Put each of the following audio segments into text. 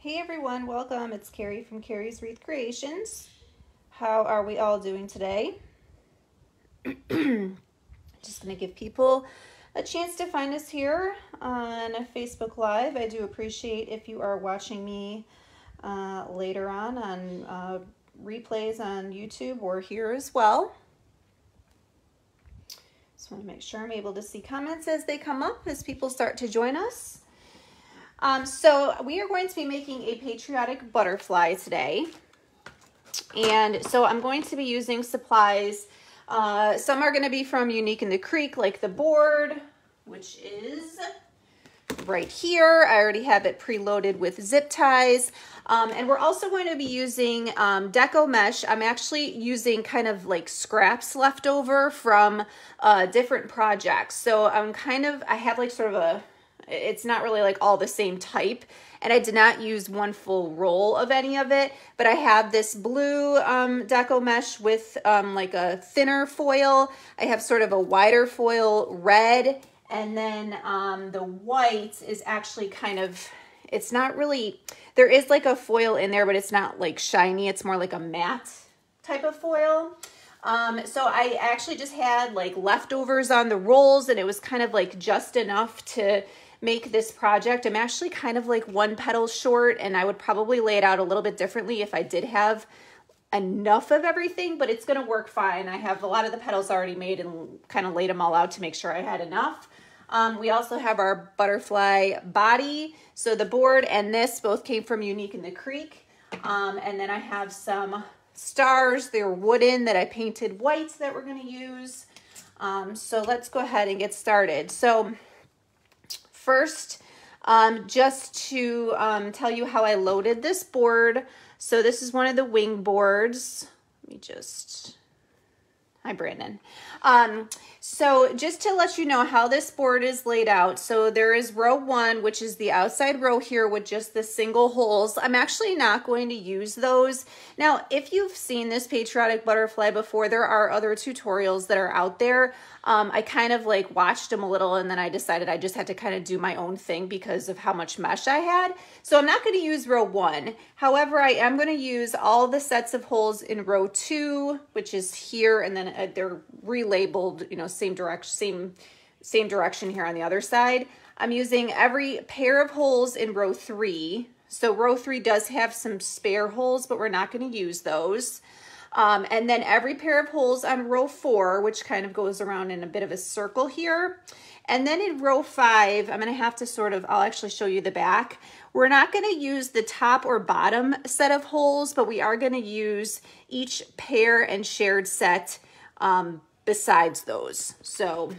Hey everyone, welcome. It's Carrie from Carrie's Wreath Creations. How are we all doing today? Just going to give people a chance to find us here on Facebook Live. I do appreciate if you are watching me later on replays on YouTube or here as well. Just want to make sure I'm able to see comments as they come up as people start to join us. So we are going to be making a patriotic butterfly today. And so I'm going to be using supplies. Some are going to be from Unique in the Creek, like the board, which is right here. I already have it preloaded with zip ties. And we're also going to be using deco mesh. I'm actually using kind of like scraps left over from different projects. So I have like sort of it's not really like all the same type, and I did not use one full roll of any of it, but I have this blue deco mesh with like a thinner foil. I have sort of a wider foil red, and then the white is actually kind of, it's not really, there is like a foil in there, but it's not like shiny. It's more like a matte type of foil. So I actually just had like leftovers on the rolls, and it was kind of like just enough to make this project. I'm actually kind of like one petal short, and I would probably lay it out a little bit differently if I did have enough of everything, but it's going to work fine. I have a lot of the petals already made and kind of laid them all out to make sure I had enough. We also have our butterfly body. So the board and this both came from Unique in the Creek. And then I have some stars. They're wooden that I painted white that we're going to use. So let's go ahead and get started. So first, just to tell you how I loaded this board. So this is one of the wing boards. Let me just, hi Brandon. So just to let you know how this board is laid out. So there is row 1, which is the outside row here with just the single holes. I'm actually not going to use those. Now, if you've seen this patriotic butterfly before, there are other tutorials that are out there. I kind of like watched them a little, and then I decided I just had to kind of do my own thing because of how much mesh I had. So I'm not going to use row 1. However, I am going to use all the sets of holes in row 2, which is here, and then they're relabeled, you know, same direction here on the other side. I'm using every pair of holes in row 3. So row 3 does have some spare holes, but we're not going to use those. And then every pair of holes on row 4, which kind of goes around in a bit of a circle here. And then in row 5, I'm going to have to sort of, I'll actually show you the back. We're not going to use the top or bottom set of holes, but we are going to use each pair and shared set besides those. So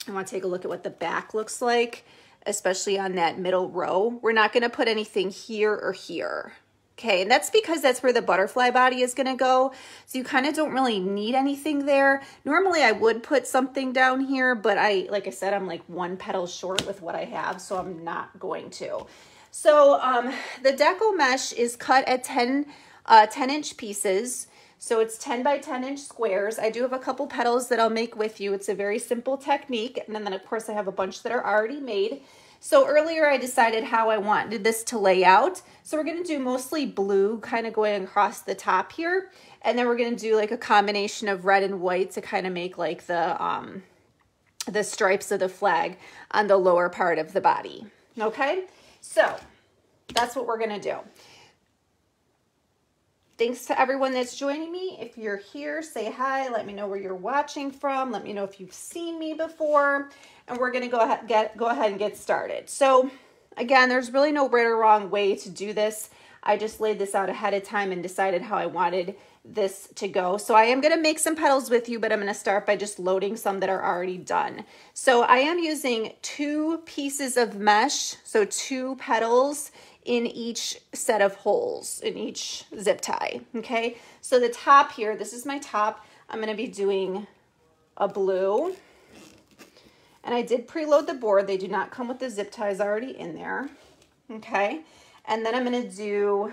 I want to take a look at what the back looks like, especially on that middle row. We're not going to put anything here or here. Okay, and that's because that's where the butterfly body is going to go. So you kind of don't really need anything there. Normally I would put something down here, but like I said, I'm like one petal short with what I have, so I'm not going to. So the deco mesh is cut at 10-inch pieces. So it's 10 by 10 inch squares. I do have a couple petals that I'll make with you. It's a very simple technique. And then of course I have a bunch that are already made. So earlier I decided how I wanted this to lay out. So we're going to do mostly blue kind of going across the top here. And then we're going to do like a combination of red and white to kind of make like the stripes of the flag on the lower part of the body. Okay, so that's what we're going to do. Thanks to everyone that's joining me. If you're here, say hi. Let me know where you're watching from. Let me know if you've seen me before. And we're going to go ahead and get started. So again, there's really no right or wrong way to do this. I just laid this out ahead of time and decided how I wanted this to go. So I am going to make some petals with you, but I'm going to start by just loading some that are already done. So I am using 2 pieces of mesh, so 2 petals in each set of holes, in each zip tie, okay? So the top here, this is my top. I'm going to be doing a blue. And I did preload the board. They do not come with the zip ties already in there, okay? And then I'm going to do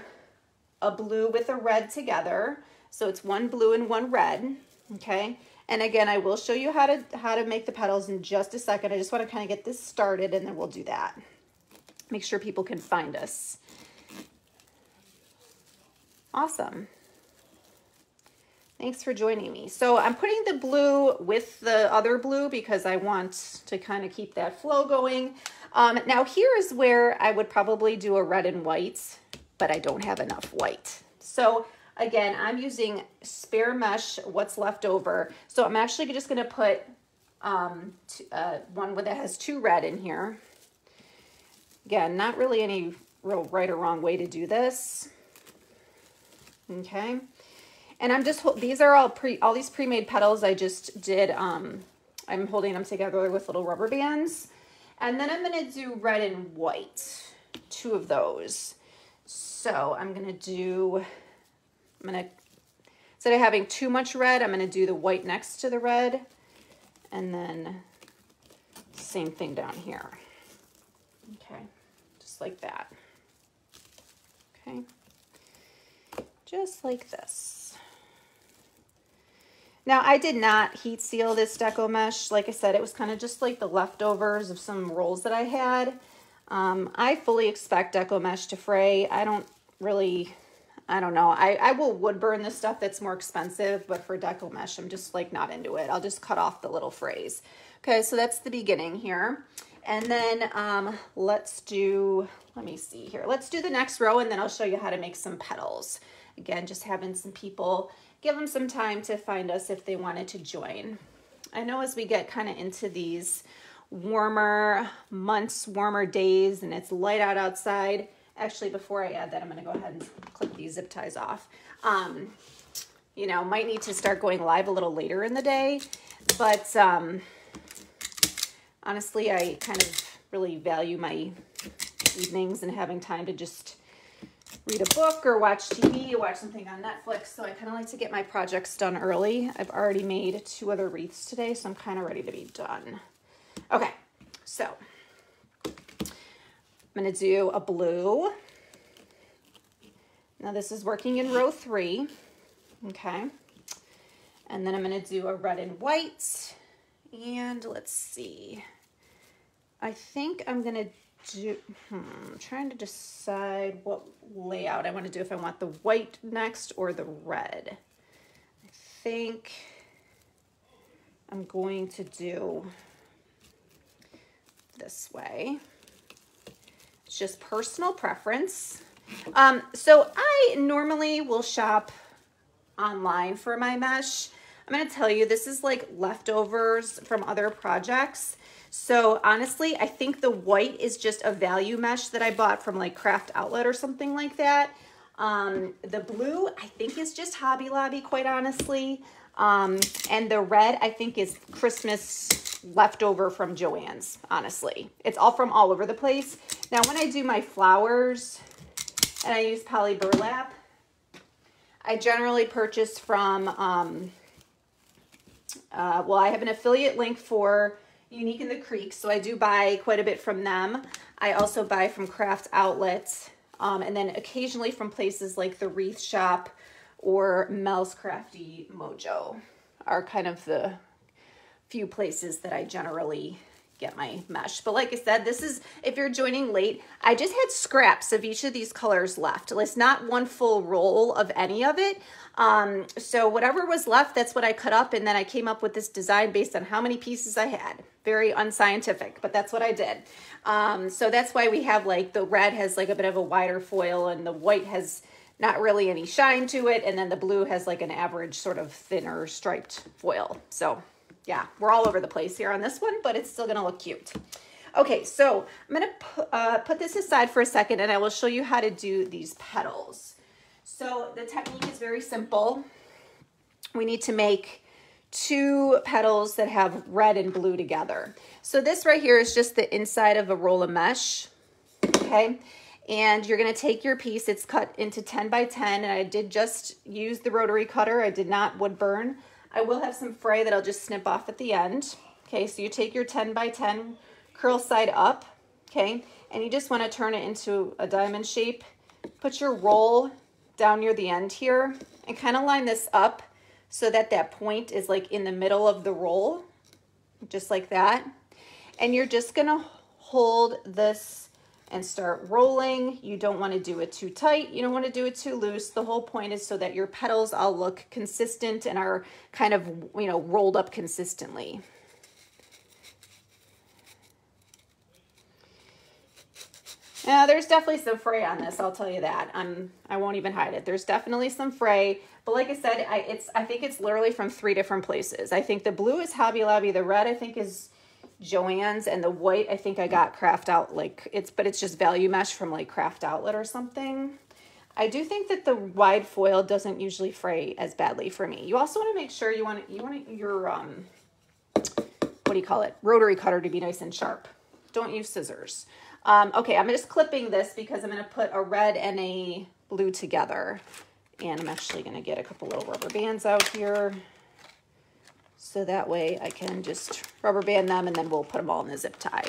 a blue with a red together. So it's 1 blue and 1 red, okay? And again, I will show you how to make the petals in just a second. I just want to kind of get this started, and then we'll do that. Make sure people can find us. Awesome. Thanks for joining me. So I'm putting the blue with the other blue because I want to kind of keep that flow going. Now here is where I would probably do a red and white, but I don't have enough white. So again, I'm using spare mesh, what's left over. So I'm actually just gonna put one that has 2 red in here. Again, not really any real right or wrong way to do this. Okay. And I'm just, these are all these pre-made petals I just did. I'm holding them together with little rubber bands. And then I'm gonna do red and white, 2 of those. So I'm gonna, instead of having too much red, I'm gonna do the white next to the red. And then same thing down here. Okay, just like that. Okay, just like this. Now, I did not heat seal this deco mesh. Like I said, it was kind of just like the leftovers of some rolls that I had. I fully expect deco mesh to fray. I don't know. I will wood burn the stuff that's more expensive, but for deco mesh, I'm just like not into it. I'll just cut off the little frays. Okay, so that's the beginning here. And then let me see here. Let's do the next row and then I'll show you how to make some petals. Again, just having some people, give them some time to find us if they wanted to join. I know as we get kind of into these warmer months, warmer days, and it's light out outside. Actually, before I add that, I'm going to go ahead and clip these zip ties off. You know, might need to start going live a little later in the day, but honestly, I kind of really value my evenings and having time to just read a book or watch TV or watch something on Netflix. So I kind of like to get my projects done early. I've already made 2 other wreaths today, so I'm kind of ready to be done. Okay, so I'm going to do a blue. Now this is working in row 3. Okay. And then I'm going to do a red and white. And let's see. I think I'm going to do, I'm trying to decide what layout I want to do, if I want the white next or the red. I think I'm going to do this way. It's just personal preference. So I normally will shop online for my mesh. I'm going to tell you, this is like leftovers from other projects. So honestly, I think the white is just a value mesh that I bought from like Craft Outlet or something like that. The blue, I think, is just Hobby Lobby, quite honestly. And the red, I think, is Christmas leftover from Joann's, honestly. It's all from all over the place. Now, when I do my flowers and I use poly burlap, I generally purchase from, well, I have an affiliate link for Unique in the Creek, so I do buy quite a bit from them. I also buy from Craft Outlet, and then occasionally from places like the Wreath Shop or Mel's Crafty Mojo are kind of the few places that I generally get my mesh. But like I said, this is, if you're joining late, I just had scraps of each of these colors left. It's not one full roll of any of it. So whatever was left, that's what I cut up, and then I came up with this design based on how many pieces I had. Very unscientific, but that's what I did. So that's why we have like the red has like a bit of a wider foil, and the white has not really any shine to it, and then the blue has like an average sort of thinner striped foil. So yeah, we're all over the place here on this one, but it's still gonna look cute. Okay, so I'm gonna put this aside for a second, and I will show you how to do these petals. So the technique is very simple. We need to make 2 petals that have red and blue together. So this right here is just the inside of a roll of mesh, okay? And you're gonna take your piece, it's cut into 10 by 10, and I did just use the rotary cutter. I did not wood burn. I will have some fray that I'll just snip off at the end. Okay, so you take your 10 by 10 curl side up, okay? And you just wanna turn it into a diamond shape. Put your roll down near the end here and kind of line this up so that that point is like in the middle of the roll, just like that. And you're just gonna hold this and start rolling. You don't want to do it too tight. You don't want to do it too loose. The whole point is so that your petals all look consistent and are kind of, you know, rolled up consistently. Now, there's definitely some fray on this, I'll tell you that. I won't even hide it. There's definitely some fray, but like I said, I think it's literally from 3 different places. I think the blue is Hobby Lobby, the red I think is Joann's, and the white I think I got Craft Out, but it's just value mesh from like Craft Outlet or something. I do think that the wide foil doesn't usually fray as badly for me. You also want to make sure you want your what do you call it, rotary cutter to be nice and sharp. Don't use scissors. Okay, I'm just clipping this because I'm going to put a red and a blue together. And I'm actually going to get a couple little rubber bands out here. So that way I can just rubber band them and then we'll put them all in the zip tie.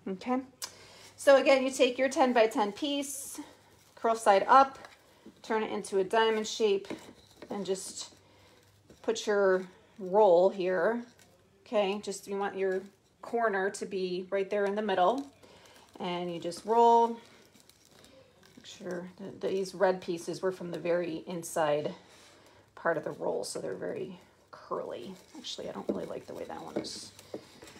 Okay. So again, you take your 10 by 10 piece, curl side up, turn it into a diamond shape, and just put your roll here. Okay, just you want your corner to be right there in the middle. And you just roll. Make sure that these red pieces were from the very inside part of the roll, so they're very curly. Actually, I don't really like the way that one is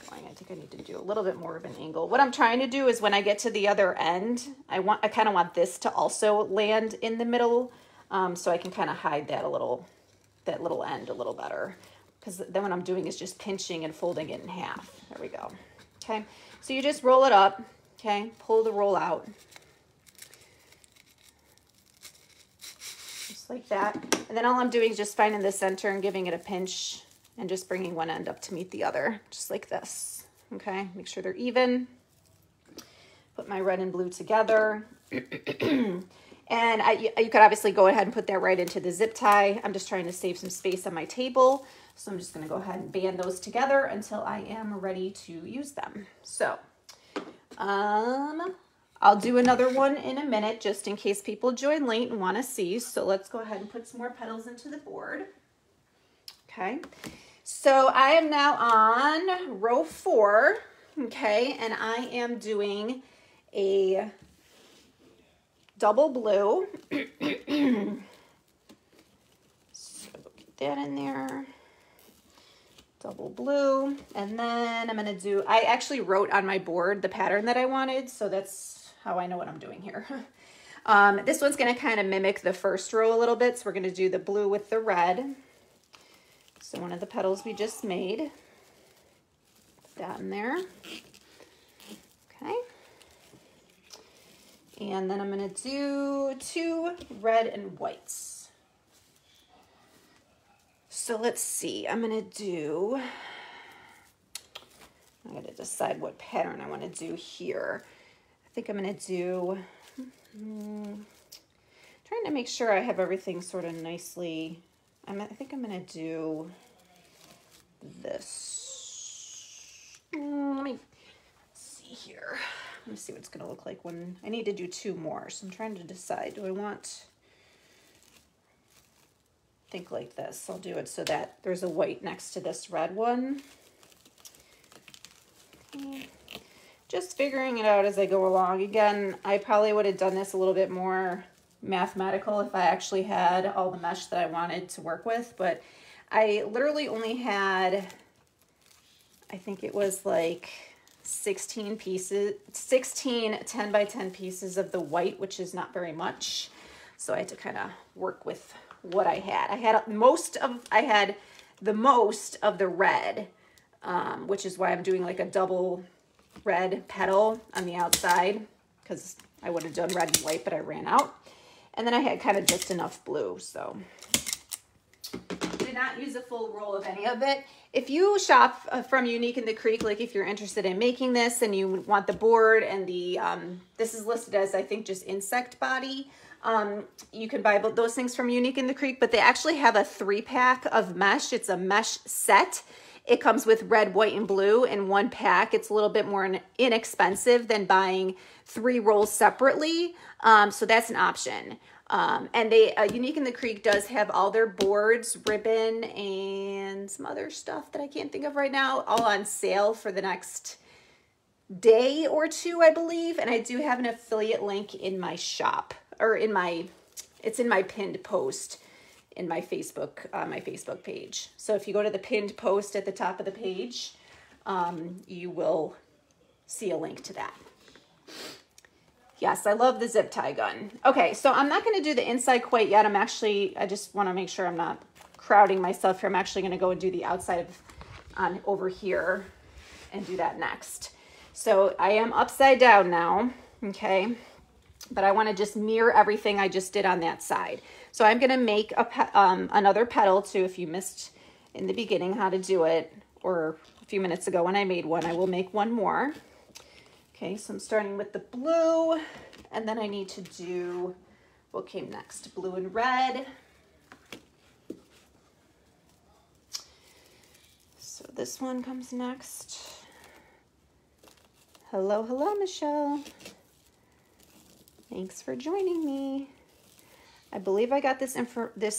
going. I think I need to do a little bit more of an angle. What I'm trying to do is when I get to the other end, I kind of want this to also land in the middle, so I can kind of hide that little end a little better. Because then what I'm doing is just pinching and folding it in half. There we go. Okay, so you just roll it up. Okay, pull the roll out. Just like that. And then all I'm doing is just finding the center and giving it a pinch and just bringing one end up to meet the other, just like this. Okay, make sure they're even. Put my red and blue together. And you could obviously go ahead and put that right into the zip tie. I'm just trying to save some space on my table. So I'm just gonna go ahead and band those together until I am ready to use them. So, I'll do another one in a minute just in case people join late and wanna see. So let's go ahead and put some more petals into the board. Okay, so I am now on row 4, okay, and I am doing a double blue. So get that in there. Double blue, and then I'm gonna do, I actually wrote on my board the pattern that I wanted, so that's how I know what I'm doing here. This one's gonna kind of mimic the first row a little bit, so we're gonna do the blue with the red. So one of the petals we just made, put that in there. Okay. And then I'm gonna do 2 red and whites. So let's see, I gotta decide what pattern I wanna do here. I think I'm gonna do, trying to make sure I have everything sort of nicely. I think I'm gonna do this. Let me see here. Let me see what it's gonna look like when, I need to do 2 more. So I'm trying to decide, do I want, think like this. I'll do it so that there's a white next to this red one. Okay. Just figuring it out as I go along. Again, I probably would have done this a little bit more mathematical if I actually had all the mesh that I wanted to work with, but I literally only had, I think it was like 16 pieces, 16 10 by 10 pieces of the white, which is not very much. So I had to kind of work with what I had. I had the most of the red, which is why I'm doing like a double red petal on the outside, because I would have done red and white, but I ran out. And then I had kind of just enough blue, so did not use a full roll of any of it. If you shop from Unique in the Creek, like if you're interested in making this and you want the board and the, this is listed as I think just insect body, you can buy those things from Unique in the Creek, but they actually have a 3-pack of mesh. It's a mesh set. It comes with red, white, and blue in 1 pack. It's a little bit more inexpensive than buying 3 rolls separately. So that's an option. And Unique in the Creek does have all their boards, ribbon, and some other stuff that I can't think of right now, all on sale for the next day or two, I believe. And I do have an affiliate link in my shop, or it's in my pinned post in my Facebook page. So if you go to the pinned post at the top of the page, you will see a link to that. Yes, I love the zip tie gun. Okay, so I'm not going to do the inside quite yet. I just want to make sure I'm not crowding myself here. I'm actually going to go and do the outside over here and do that next. So I am upside down now, okay? But I want to just mirror everything I just did on that side. So I'm going to make another petal too. If you missed in the beginning how to do it, or a few minutes ago when I made one, I will make one more. Okay, so I'm starting with the blue, and then I need to do what came next, blue and red. So this one comes next. Hello, hello, Michelle. Thanks for joining me. I believe I got this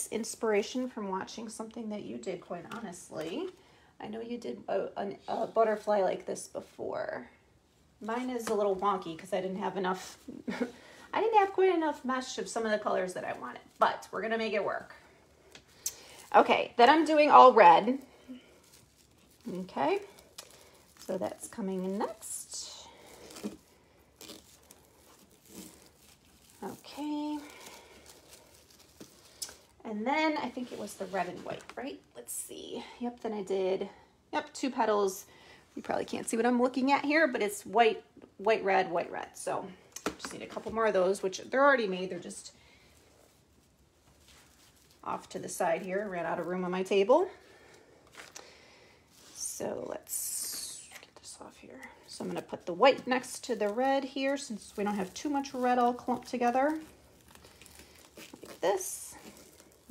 inspiration from watching something that you did, quite honestly. I know you did a butterfly like this before. Mine is a little wonky because I didn't have enough, I didn't have quite enough mesh of some of the colors that I wanted, but we're gonna make it work. Okay, then I'm doing all red. Okay, so that's coming in next. Okay. And then I think it was the red and white, right? Let's see. Yep, then I did, yep, 2 petals. You probably can't see what I'm looking at here, but it's white, white, red, white, red. So just need a couple more of those, which they're already made. They're just off to the side here. I ran out of room on my table. So let's get this off here. So I'm going to put the white next to the red here since we don't have too much red all clumped together. Like this.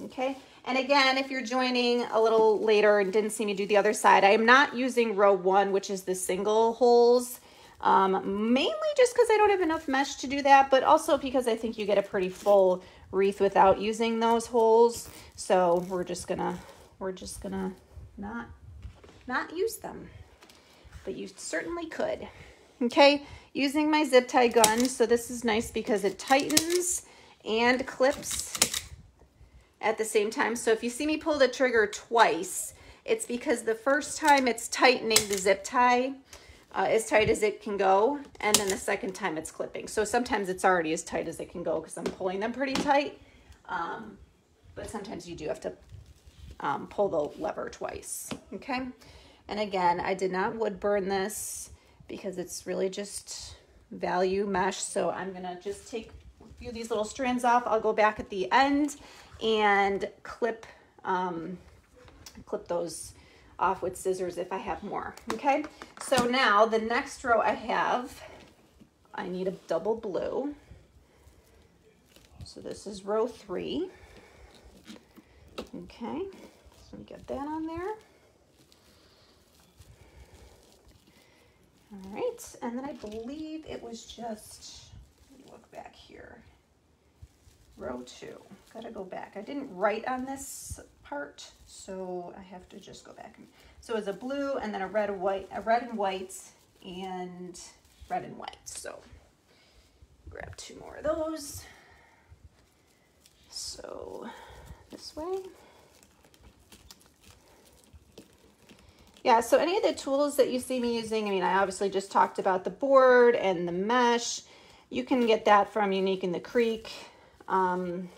Okay. And again, if you're joining a little later and didn't see me do the other side, I am not using row 1, which is the single holes, mainly just because I don't have enough mesh to do that, but also because I think you get a pretty full wreath without using those holes. So we're just gonna not use them, but you certainly could. Okay, using my zip tie gun. So this is nice because it tightens and clips at the same time. So if you see me pull the trigger twice, it's because the first time it's tightening the zip tie as tight as it can go, and then the second time it's clipping. So sometimes it's already as tight as it can go because I'm pulling them pretty tight, but sometimes you do have to pull the lever twice, okay? And again, I did not wood burn this because it's really just value mesh, so I'm gonna just take a few of these little strands off. I'll go back at the end and clip those off with scissors if I have more. Okay, so now the next row I need a double blue. So this is row 3. Okay, so get that on there. All right, and then I believe it was just, let me look back here. Row 2, gotta go back. I didn't write on this part, so I have to just go back. So it's a blue and then a red and white, and red and white. So grab 2 more of those. So this way. Yeah, so any of the tools that you see me using, I mean, I obviously just talked about the board and the mesh. You can get that from Unique in the Creek. Like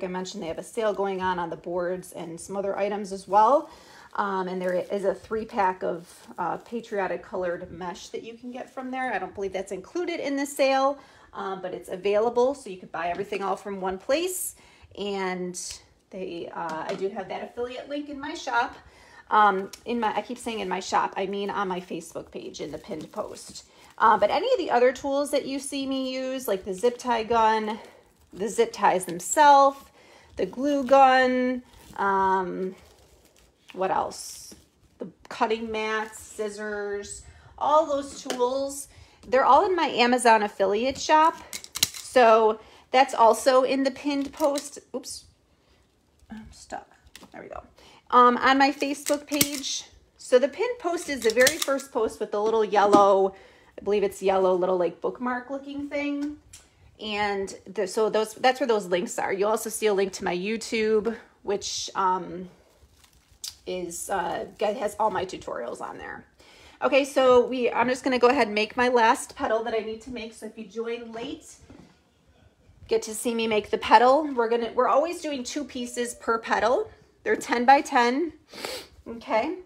I mentioned, they have a sale going on the boards and some other items as well. And there is a 3-pack of Patriotic colored mesh that you can get from there. I don't believe that's included in the sale, but it's available, so you could buy everything all from one place. And I do have that affiliate link in my shop. I keep saying in my shop, I mean on my Facebook page in the pinned post. But any of the other tools that you see me use, like the zip tie gun, the zip ties themselves, the glue gun, what else? The cutting mats, scissors, all those tools, they're all in my Amazon affiliate shop. So that's also in the pinned post. Oops, I'm stuck. There we go. On my Facebook page. So the pinned post is the very first post with the little yellow, I believe it's yellow, little like bookmark looking thing. And so that's where those links are. You'll also see a link to my YouTube, which has all my tutorials on there. Okay, so I'm just gonna go ahead and make my last petal that I need to make. So if you join late, get to see me make the petal. We're always doing 2 pieces per petal. They're 10 by 10, okay?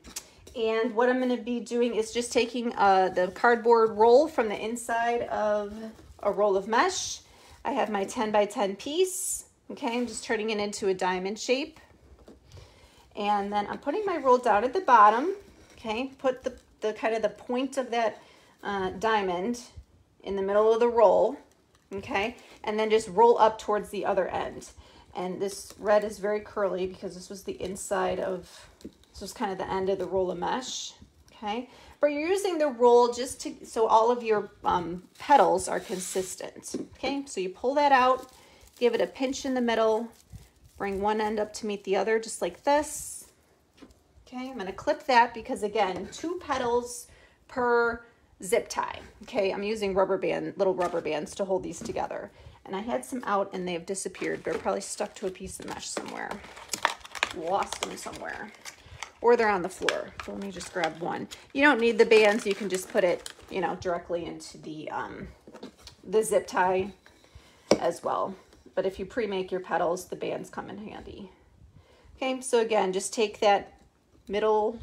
And what I'm gonna be doing is just taking the cardboard roll from the inside of a roll of mesh. I have my 10 by 10 piece, okay? I'm just turning it into a diamond shape. And then I'm putting my roll down at the bottom, okay? Put the kind of the point of that diamond in the middle of the roll, okay? And then just roll up towards the other end. And this red is very curly because this was the inside of, this was kind of the end of the roll of mesh, okay? But you're using the roll just so all of your petals are consistent, okay? So you pull that out, give it a pinch in the middle, bring one end up to meet the other just like this. Okay, I'm going to clip that because again, 2 petals per zip tie. Okay, I'm using little rubber bands to hold these together. And I had some out and they've disappeared. They're probably stuck to a piece of mesh somewhere. Lost them somewhere. Or they're on the floor. So let me just grab one. You don't need the bands. You can just put it, you know, directly into the zip tie as well. But if you pre-make your petals, the bands come in handy. Okay, so again, just take that middle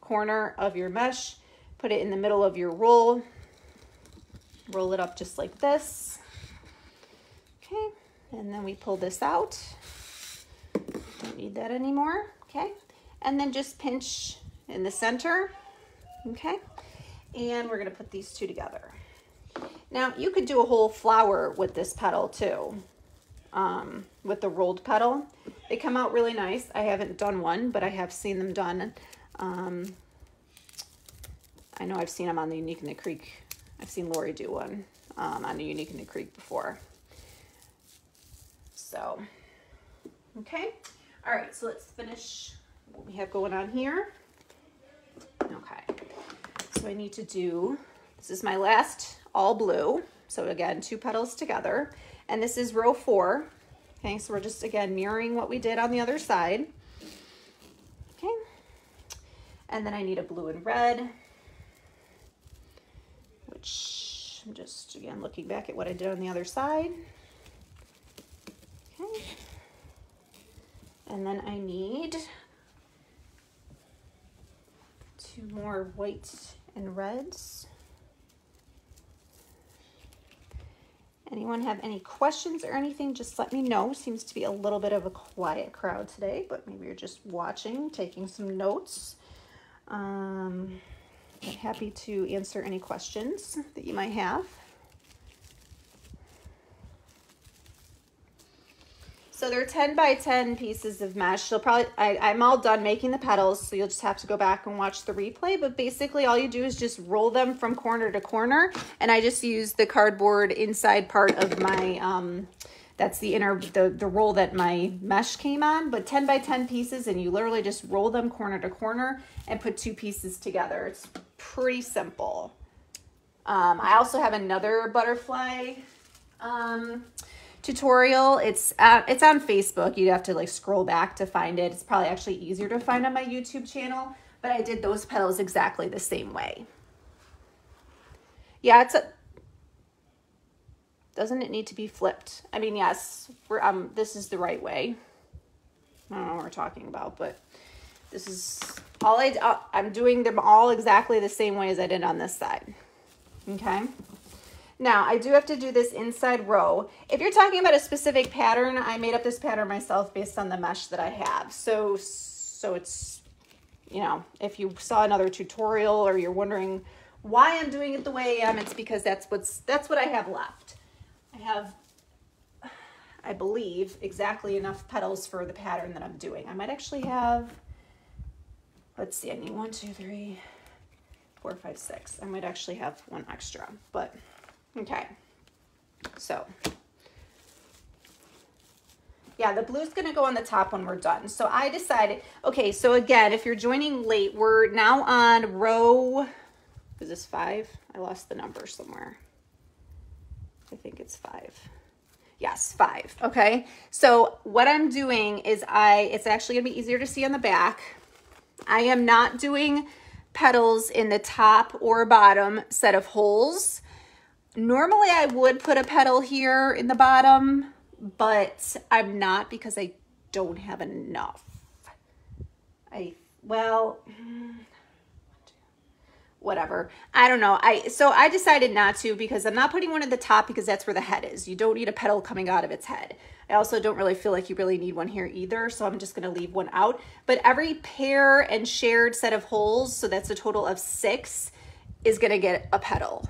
corner of your mesh, put it in the middle of your roll it up just like this. Okay, and then we pull this out. Don't need that anymore, okay? And then just pinch in the center, okay? And we're gonna put these 2 together. Now, you could do a whole flower with this petal too, with the rolled petal. They come out really nice. I haven't done one, but I have seen them done. I know I've seen them on the Unique in the Creek. I've seen Lori do one on the Unique in the Creek before. So, okay. All right, so let's finish what we have going on here. Okay, so I need to do, this is my last all blue. So again, 2 petals together. And this is row 4. Okay, so we're just, again, mirroring what we did on the other side. Okay, and then I need a blue and red, which I'm just, again, looking back at what I did on the other side. Okay, and then I need 2 more whites and reds. Anyone have any questions or anything, just let me know. Seems to be a little bit of a quiet crowd today, but maybe you're just watching, taking some notes. I'm happy to answer any questions that you might have. So they're 10 by 10 pieces of mesh. You'll probably, I'm all done making the petals, so you'll just have to go back and watch the replay. But basically all you do is just roll them from corner to corner. And I just use the cardboard inside part of my, that's the inner, the roll that my mesh came on. But 10 by 10 pieces, and you literally just roll them corner to corner and put 2 pieces together. It's pretty simple. I also have another butterfly tutorial. It's on Facebook. You'd have to like scroll back to find it. It's probably actually easier to find on my YouTube channel, but I did those petals exactly the same way. Yeah, doesn't it need to be flipped? I mean, yes, this is the right way. I don't know what we're talking about, but this is all I'm doing them all exactly the same way as I did on this side. Okay. Now, I do have to do this inside row. If you're talking about a specific pattern, I made up this pattern myself based on the mesh that I have. So it's, you know, if you saw another tutorial or you're wondering why I'm doing it the way I am, it's because that's what I have left. I have, I believe, exactly enough petals for the pattern that I'm doing. I might actually have, let's see, I need 1, 2, 3, 4, 5, 6. I might actually have 1 extra, but okay. So Yeah, the blue's gonna go on the top when we're done. So I decided, okay, so again, if you're joining late, we're now on row, is this 5? I lost the number somewhere. I think it's 5. Yes, 5, okay? So what I'm doing is it's actually gonna be easier to see on the back. I am not doing petals in the top or bottom set of holes. Normally I would put a petal here in the bottom, but I'm not because I don't have enough. Well, whatever. I don't know. So I decided not to because I'm not putting one at the top because that's where the head is. You don't need a petal coming out of its head. I also don't really feel like you really need one here either, so I'm just going to leave one out. But every pair and shared set of holes, so that's a total of 6, is going to get a petal.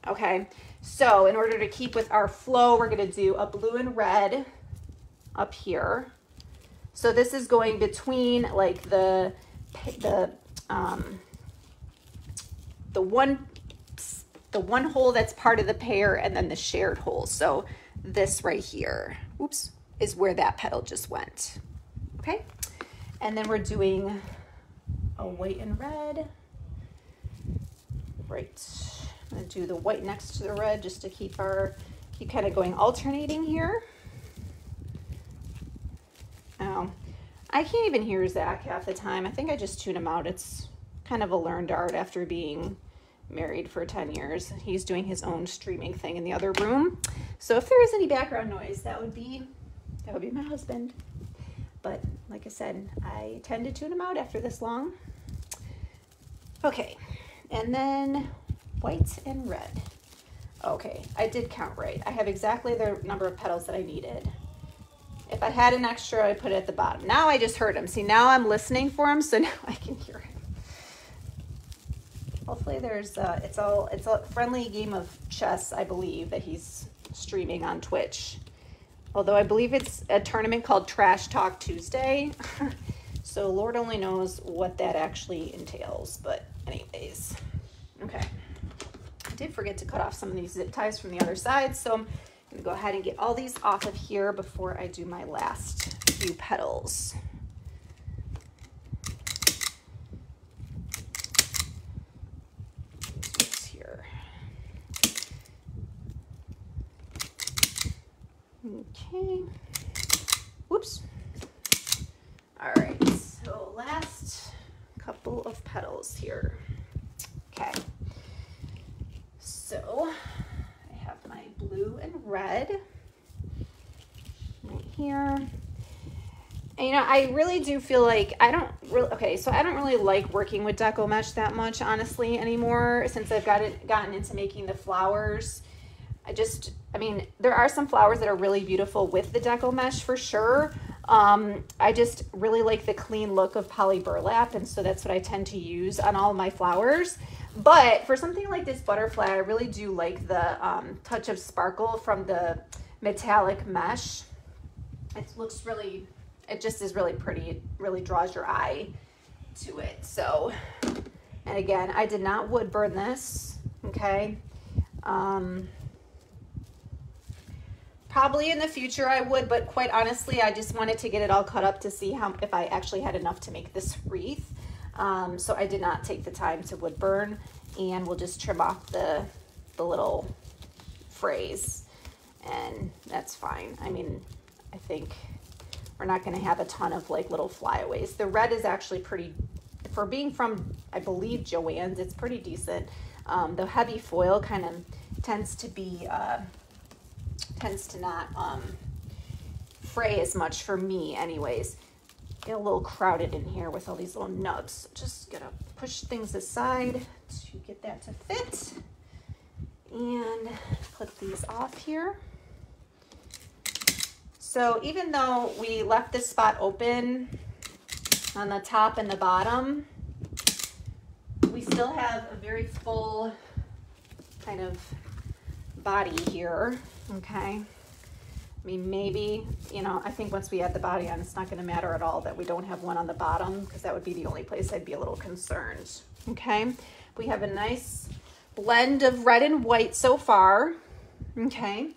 Okay, so in order to keep with our flow, we're going to do a blue and red up here. So this is going between like the one hole that's part of the pair and then the shared hole. So this right here, oops, is where that petal just went. Okay, and then we're doing a white and red. Right, I'm gonna do the white next to the red just to keep kind of going alternating here. Oh, I can't even hear Zach half the time. I think I just tune him out. It's kind of a learned art after being married for 10 years. He's doing his own streaming thing in the other room. So if there is any background noise, that would be my husband. But like I said, I tend to tune him out after this long. Okay, and then white and red. Okay, I did count right. I have exactly the number of petals that I needed. If I had an extra, I'd put it at the bottom. Now I just heard him. See, now I'm listening for him, so now I can hear him. Hopefully there's, it's a friendly game of chess, I believe, that he's streaming on Twitch. Although I believe it's a tournament called Trash Talk Tuesday. So Lord only knows what that actually entails. But anyways, okay. I did forget to cut off some of these zip ties from the other side. So I'm gonna go ahead and get all these off of here before I do my last few petals. Okay, whoops. All right, so last couple of petals here. Okay, so I have my blue and red right here. And, you know, I really do feel like I don't really like working with deco mesh that much, honestly, anymore, since I've gotten into making the flowers. I mean, there are some flowers that are really beautiful with the deco mesh for sure. I just really like the clean look of poly burlap, and so that's what I tend to use on all my flowers. But for something like this butterfly, I really do like the touch of sparkle from the metallic mesh. It just is really pretty. It really draws your eye to it. So, and again, I did not wood burn this, okay? Probably in the future I would, but quite honestly, I just wanted to get it all cut up to see if I actually had enough to make this wreath. So I did not take the time to wood burn, and we'll just trim off the little frays, and that's fine. I mean, I think we're not going to have a ton of like little flyaways. The red is actually pretty, for being from, I believe, Joann's, it's pretty decent. The heavy foil kind of tends to not fray as much for me anyways. Get a little crowded in here with all these little nubs. Just gonna push things aside to get that to fit and clip these off here. So even though we left this spot open on the top and the bottom, we still have a very full kind of body here, okay? I mean, maybe, you know, I think once we add the body on, it's not going to matter at all that we don't have one on the bottom, because that would be the only place I'd be a little concerned, okay? We have a nice blend of red and white so far, okay?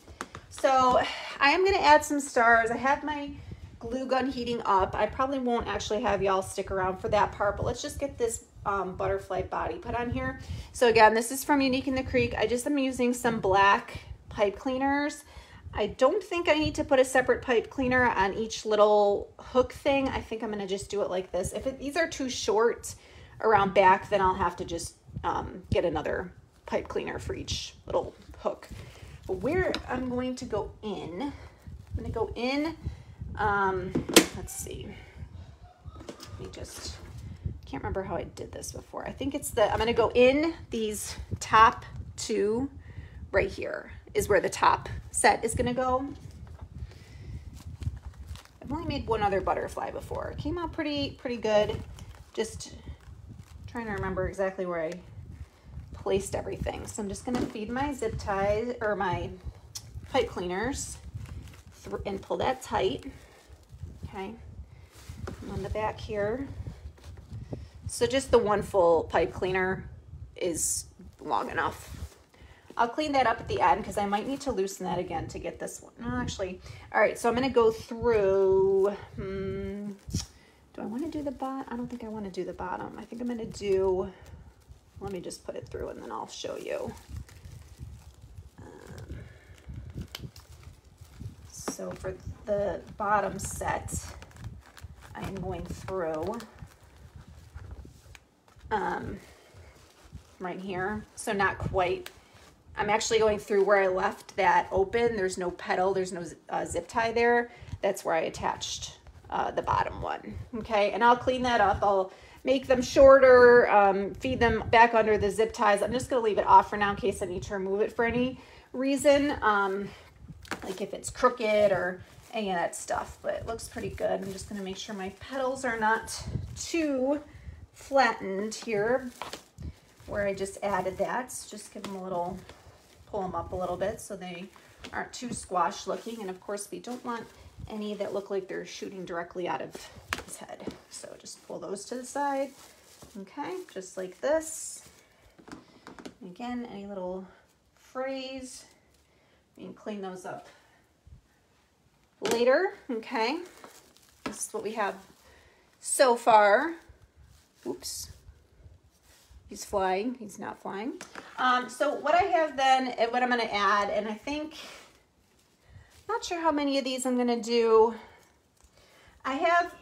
So I am going to add some stars. I have my glue gun heating up. I probably won't actually have y'all stick around for that part, but let's just get this butterfly body put on here. So again, this is from Unique in the Creek. I just am using some black pipe cleaners. I don't think I need to put a separate pipe cleaner on each little hook thing. I think I'm gonna just do it like this. If these are too short around back, then I'll have to just get another pipe cleaner for each little hook. But where I'm going to go in, I'm gonna go in, let's see. Let me just, can't remember how I did this before. I think it's I'm gonna go in these top two right here is where the top set is gonna go. I've only made one other butterfly before. It came out pretty good. Just trying to remember exactly where I placed everything. So I'm just gonna feed my zip ties or my pipe cleaners and pull that tight. Okay, and on the back here. So just the one full pipe cleaner is long enough. I'll clean that up at the end because I might need to loosen that again to get this one. No, actually, all right, so I'm gonna go through, do I wanna do the bottom? I don't think I wanna do the bottom. I think I'm gonna do, let me just put it through and then I'll show you. So for the bottom set, I am going through right here. So not quite. I'm actually going through where I left that open. There's no petal, there's no zip tie there. That's where I attached the bottom one. Okay, and I'll clean that up. I'll make them shorter, feed them back under the zip ties. I'm just gonna leave it off for now in case I need to remove it for any reason, like if it's crooked or any of that stuff, but it looks pretty good. I'm just gonna make sure my petals are not too flattened here where I just added that. So just give them a little, pull them up a little bit so they aren't too squashed looking. And of course we don't want any that look like they're shooting directly out of his head. So just pull those to the side. Okay, just like this. Again, any little frays, you can clean those up later. Okay, this is what we have so far. Oops. He's flying, he's not flying. So what I have then, and what I'm gonna add, and I think, not sure how many of these I'm gonna do. I have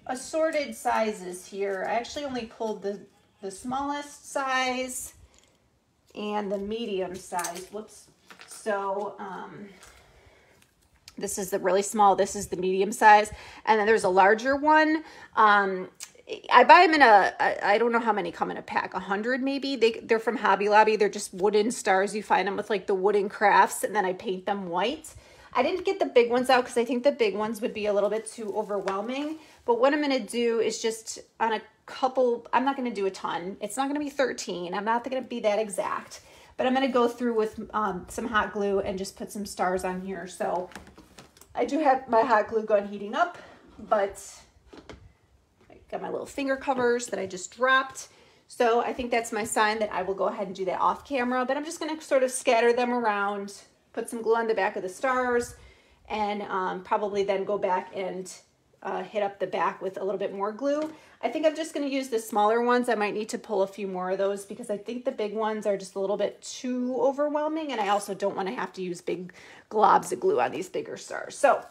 assorted sizes here. I actually only pulled the smallest size and the medium size, whoops. So this is the really small, this is the medium size, and then there's a larger one. I buy them in I don't know how many come in a pack, 100 maybe. They're from Hobby Lobby. They're just wooden stars. You find them with like the wooden crafts, and then I paint them white. I didn't get the big ones out because I think the big ones would be a little bit too overwhelming. But what I'm going to do is just on a couple, I'm not going to do a ton. It's not going to be 13. I'm not going to be that exact. But I'm going to go through with some hot glue and just put some stars on here. So I do have my hot glue gun heating up, but got my little finger covers that I just dropped. So I think that's my sign that I will go ahead and do that off camera, but I'm just gonna sort of scatter them around, put some glue on the back of the stars, and probably then go back and hit up the back with a little bit more glue. I think I'm just gonna use the smaller ones. I might need to pull a few more of those because I think the big ones are just a little bit too overwhelming, and I also don't wanna have to use big globs of glue on these bigger stars. So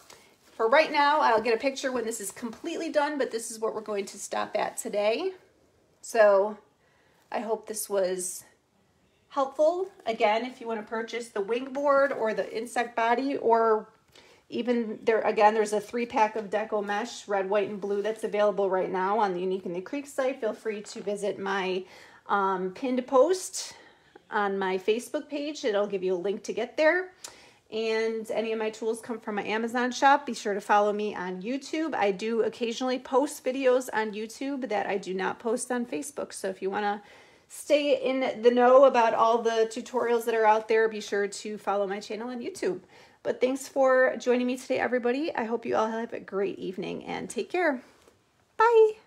for right now, I'll get a picture when this is completely done, but this is what we're going to stop at today. So I hope this was helpful. Again, if you want to purchase the wing board or the insect body, or even there, again, there's a 3-pack of deco mesh, red, white, and blue that's available right now on the Unique in the Creek site. Feel free to visit my pinned post on my Facebook page. It'll give you a link to get there. And any of my tools come from my Amazon shop. Be sure to follow me on YouTube. I do occasionally post videos on YouTube that I do not post on Facebook. So if you want to stay in the know about all the tutorials that are out there, be sure to follow my channel on YouTube. But thanks for joining me today, everybody. I hope you all have a great evening and take care. Bye.